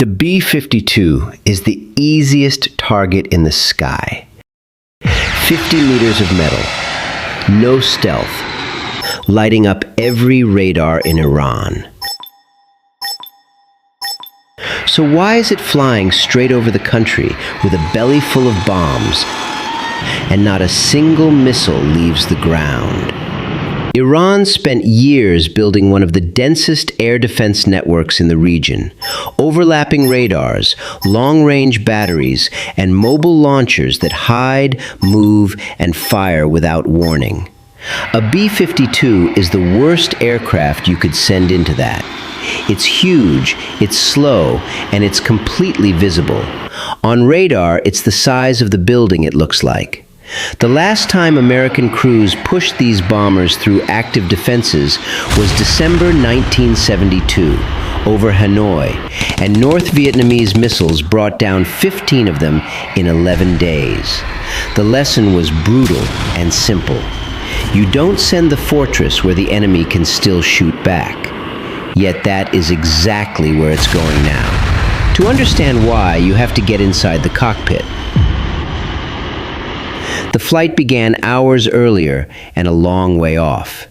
The B-52 is the easiest target in the sky. 50 meters of metal, no stealth, lighting up every radar in Iran. So why is it flying straight over the country with a belly full of bombs and not a single missile leaves the ground? Iran spent years building one of the densest air defense networks in the region, overlapping radars, long-range batteries, and mobile launchers that hide, move, and fire without warning. A B-52 is the worst aircraft you could send into that. It's huge, it's slow, and it's completely visible. On radar, it's the size of the building it looks like. The last time American crews pushed these bombers through active defenses was December 1972 over Hanoi, and North Vietnamese missiles brought down 15 of them in 11 days. The lesson was brutal and simple. You don't send the fortress where the enemy can still shoot back. Yet that is exactly where it's going now. To understand why, you have to get inside the cockpit. The flight began hours earlier and a long way off.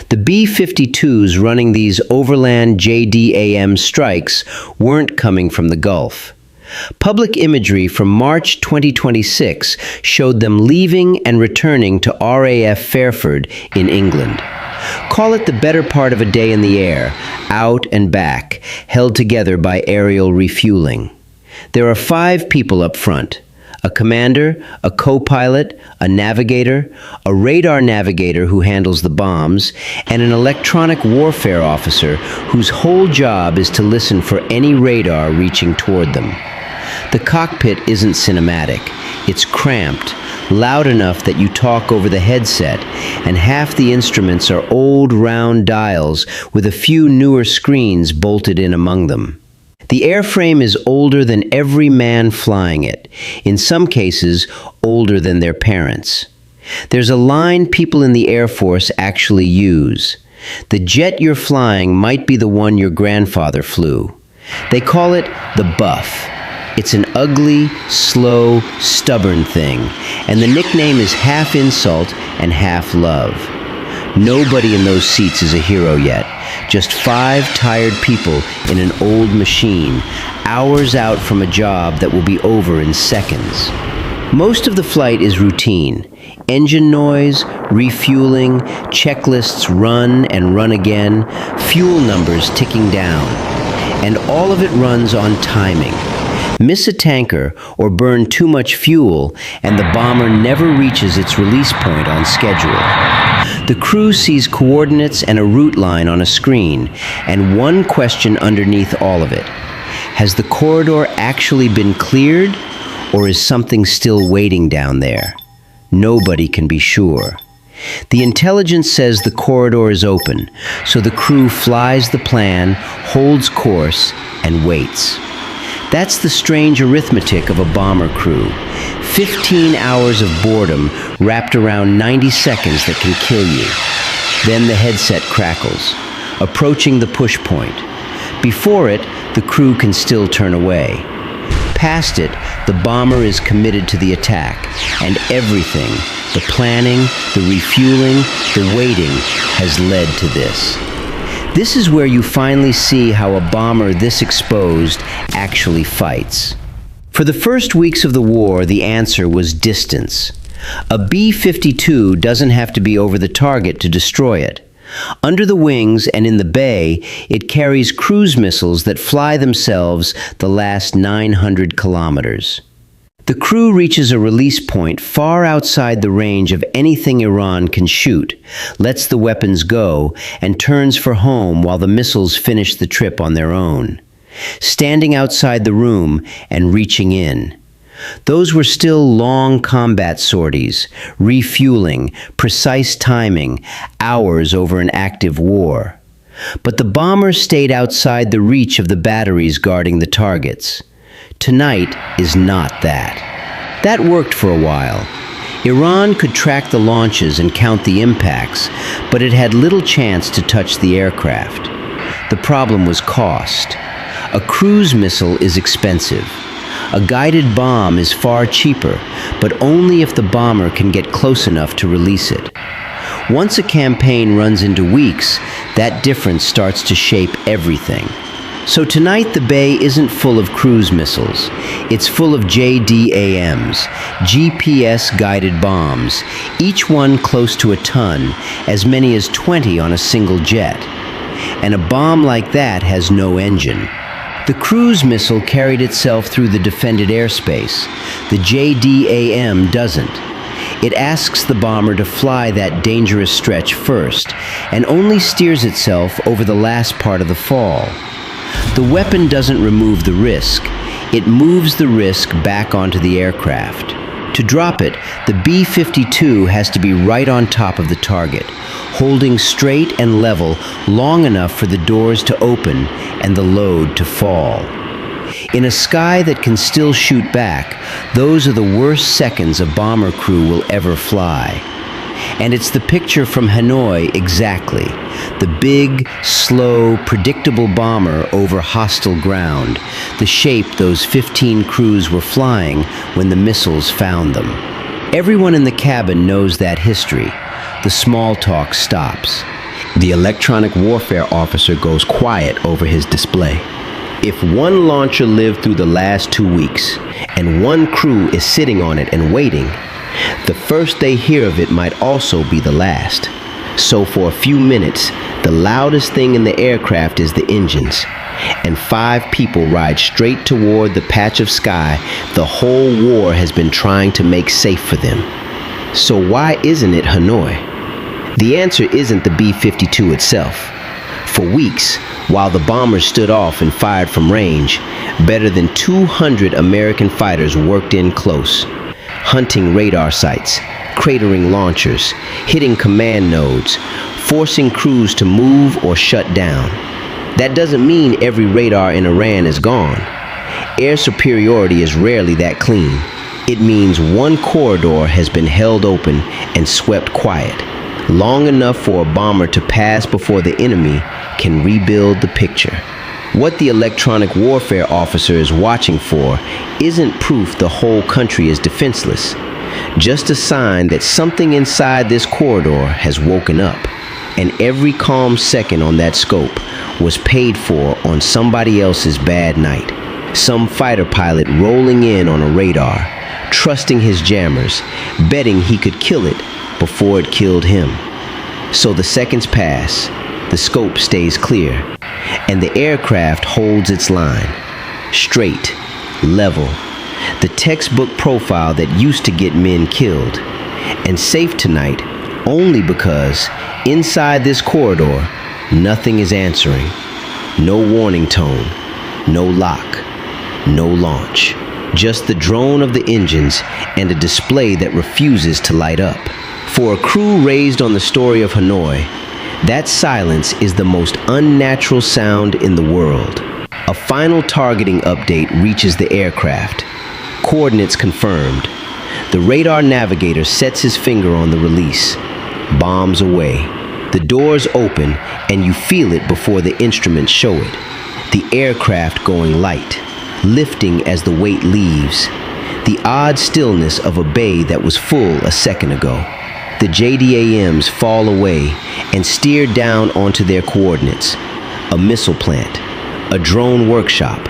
The B-52s running these overland JDAM strikes weren't coming from the Gulf. Public imagery from March 2026 showed them leaving and returning to RAF Fairford in England. Call it the better part of a day in the air, out and back, held together by aerial refueling. There are 5 people up front: a commander, a co-pilot, a navigator, a radar navigator who handles the bombs, and an electronic warfare officer whose whole job is to listen for any radar reaching toward them. The cockpit isn't cinematic. It's cramped, loud enough that you talk over the headset, and half the instruments are old round dials with a few newer screens bolted in among them. The airframe is older than every man flying it, in some cases older than their parents. There's a line people in the Air Force actually use. The jet you're flying might be the one your grandfather flew. They call it the Buff. It's an ugly, slow, stubborn thing, and the nickname is half insult and half love. Nobody in those seats is a hero yet. Just 5 tired people in an old machine, hours out from a job that will be over in seconds. Most of the flight is routine. Engine noise, refueling, checklists run and run again, fuel numbers ticking down. And all of it runs on timing. Miss a tanker or burn too much fuel, and the bomber never reaches its release point on schedule. The crew sees coordinates and a route line on a screen, and one question underneath all of it: has the corridor actually been cleared, or is something still waiting down there? Nobody can be sure. The intelligence says the corridor is open, so the crew flies the plan, holds course, and waits. That's the strange arithmetic of a bomber crew. 15 hours of boredom wrapped around 90 seconds that can kill you. Then the headset crackles, approaching the push point. Before it, the crew can still turn away. Past it, the bomber is committed to the attack, and everything, the planning, the refueling, the waiting, has led to this. This is where you finally see how a bomber this exposed actually fights. For the first weeks of the war, the answer was distance. A B-52 doesn't have to be over the target to destroy it. Under the wings and in the bay, it carries cruise missiles that fly themselves the last 900 kilometers. The crew reaches a release point far outside the range of anything Iran can shoot, lets the weapons go, and turns for home while the missiles finish the trip on their own. Standing outside the room and reaching in. Those were still long combat sorties, refueling, precise timing, hours over an active war. But the bombers stayed outside the reach of the batteries guarding the targets. Tonight is not that. That worked for a while. Iran could track the launches and count the impacts, but it had little chance to touch the aircraft. The problem was cost. A cruise missile is expensive. A guided bomb is far cheaper, but only if the bomber can get close enough to release it. Once a campaign runs into weeks, that difference starts to shape everything. So tonight the Bay isn't full of cruise missiles. It's full of JDAMs, GPS-guided bombs, each one close to a ton, as many as 20 on a single jet. And a bomb like that has no engine. The cruise missile carried itself through the defended airspace. The JDAM doesn't. It asks the bomber to fly that dangerous stretch first, and only steers itself over the last part of the fall. The weapon doesn't remove the risk. It moves the risk back onto the aircraft. To drop it, the B-52 has to be right on top of the target, holding straight and level long enough for the doors to open and the load to fall. In a sky that can still shoot back, those are the worst seconds a bomber crew will ever fly. And it's the picture from Hanoi exactly. The big, slow, predictable bomber over hostile ground, the shape those 15 crews were flying when the missiles found them. Everyone in the cabin knows that history. The small talk stops. The electronic warfare officer goes quiet over his display. If one launcher lived through the last 2 weeks, and one crew is sitting on it and waiting, the first they hear of it might also be the last. So for a few minutes, the loudest thing in the aircraft is the engines, and 5 people ride straight toward the patch of sky the whole war has been trying to make safe for them. So why isn't it Hanoi? The answer isn't the B-52 itself. For weeks, while the bombers stood off and fired from range, better than 200 American fighters worked in close, hunting radar sites, cratering launchers, hitting command nodes, forcing crews to move or shut down. That doesn't mean every radar in Iran is gone. Air superiority is rarely that clean. It means one corridor has been held open and swept quiet, long enough for a bomber to pass before the enemy can rebuild the picture. What the electronic warfare officer is watching for isn't proof the whole country is defenseless, just a sign that something inside this corridor has woken up, and every calm second on that scope was paid for on somebody else's bad night. Some fighter pilot rolling in on a radar, trusting his jammers, betting he could kill it before it killed him. So the seconds pass, the scope stays clear, and the aircraft holds its line. Straight, level, the textbook profile that used to get men killed. And safe tonight only because inside this corridor, nothing is answering. No warning tone, no lock, no launch. Just the drone of the engines and a display that refuses to light up. For a crew raised on the story of Hanoi, that silence is the most unnatural sound in the world. A final targeting update reaches the aircraft. Coordinates confirmed. The radar navigator sets his finger on the release. Bombs away. The doors open and you feel it before the instruments show it. The aircraft going light, lifting as the weight leaves. The odd stillness of a bay that was full a second ago. The JDAMs fall away and steer down onto their coordinates. A missile plant, a drone workshop,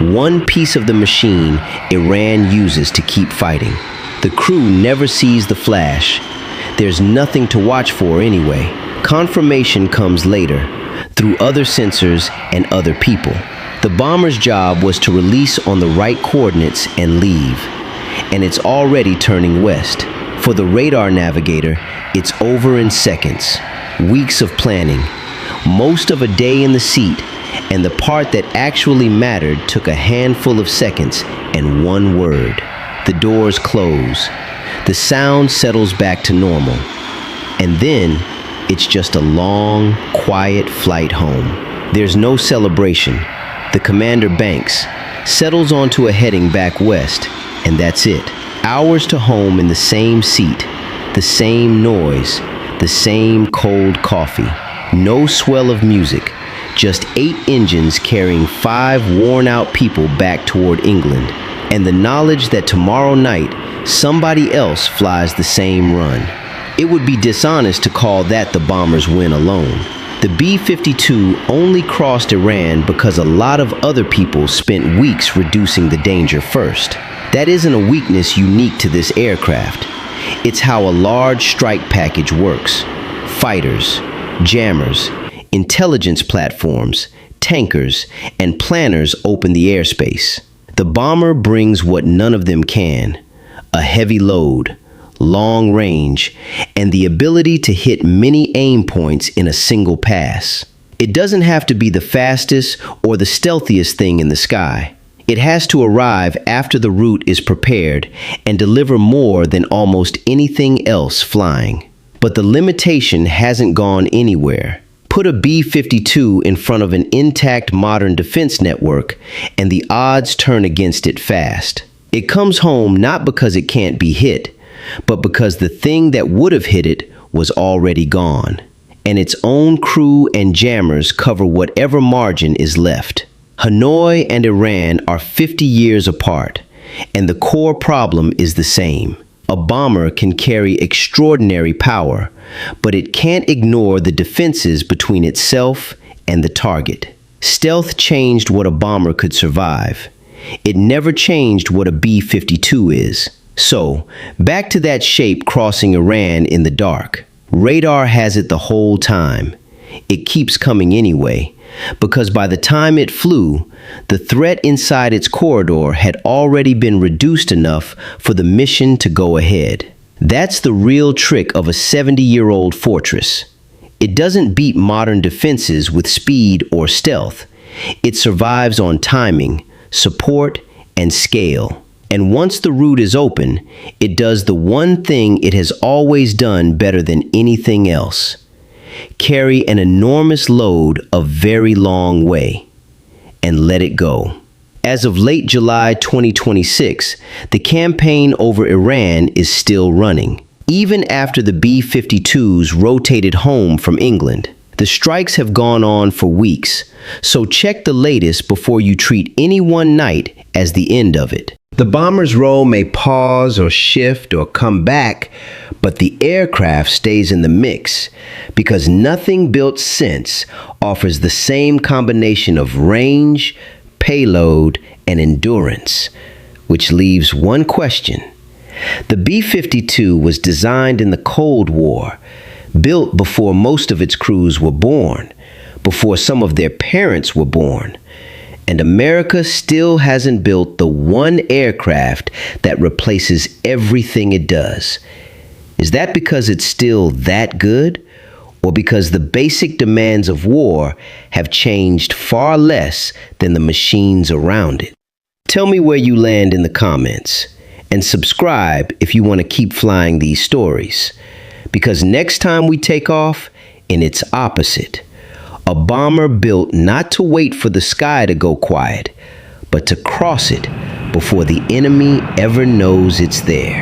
one piece of the machine Iran uses to keep fighting. The crew never sees the flash. There's nothing to watch for anyway. Confirmation comes later, through other sensors and other people. The bomber's job was to release on the right coordinates and leave. And it's already turning west. For the radar navigator, it's over in seconds. Weeks of planning. Most of a day in the seat, and the part that actually mattered took a handful of seconds and one word. The doors close. The sound settles back to normal. And then, it's just a long, quiet flight home. There's no celebration. The commander banks, settles onto a heading back west, and that's it. Hours to home in the same seat, the same noise, the same cold coffee. No swell of music, just 8 engines carrying 5 worn-out people back toward England, and the knowledge that tomorrow night somebody else flies the same run. It would be dishonest to call that the bombers' win alone. The B-52 only crossed Iran because a lot of other people spent weeks reducing the danger first. That isn't a weakness unique to this aircraft. It's how a large strike package works. Fighters, jammers, intelligence platforms, tankers, and planners open the airspace. The bomber brings what none of them can: a heavy load, long range, and the ability to hit many aim points in a single pass. It doesn't have to be the fastest or the stealthiest thing in the sky. It has to arrive after the route is prepared and deliver more than almost anything else flying. But the limitation hasn't gone anywhere. Put a B-52 in front of an intact modern defense network, and the odds turn against it fast. It comes home not because it can't be hit, but because the thing that would have hit it was already gone, and its own crew and jammers cover whatever margin is left. Hanoi and Iran are 50 years apart, and the core problem is the same. A bomber can carry extraordinary power, but it can't ignore the defenses between itself and the target. Stealth changed what a bomber could survive. It never changed what a B-52 is. So, back to that shape crossing Iran in the dark. Radar has it the whole time. It keeps coming anyway, because by the time it flew, the threat inside its corridor had already been reduced enough for the mission to go ahead. That's the real trick of a 70-year-old fortress. It doesn't beat modern defenses with speed or stealth. It survives on timing, support, and scale. And once the route is open, it does the one thing it has always done better than anything else: carry an enormous load a very long way and let it go. As of late July 2026, the campaign over Iran is still running. Even after the B-52s rotated home from England, the strikes have gone on for weeks, so check the latest before you treat any one night as the end of it. The bomber's role may pause or shift or come back, but the aircraft stays in the mix because nothing built since offers the same combination of range, payload, and endurance, which leaves one question. The B-52 was designed in the Cold War, built before most of its crews were born, before some of their parents were born. And America still hasn't built the one aircraft that replaces everything it does. Is that because it's still that good, or because the basic demands of war have changed far less than the machines around it? Tell me where you land in the comments, and subscribe if you want to keep flying these stories. Because next time we take off, in its opposite. A bomber built not to wait for the sky to go quiet, but to cross it before the enemy ever knows it's there.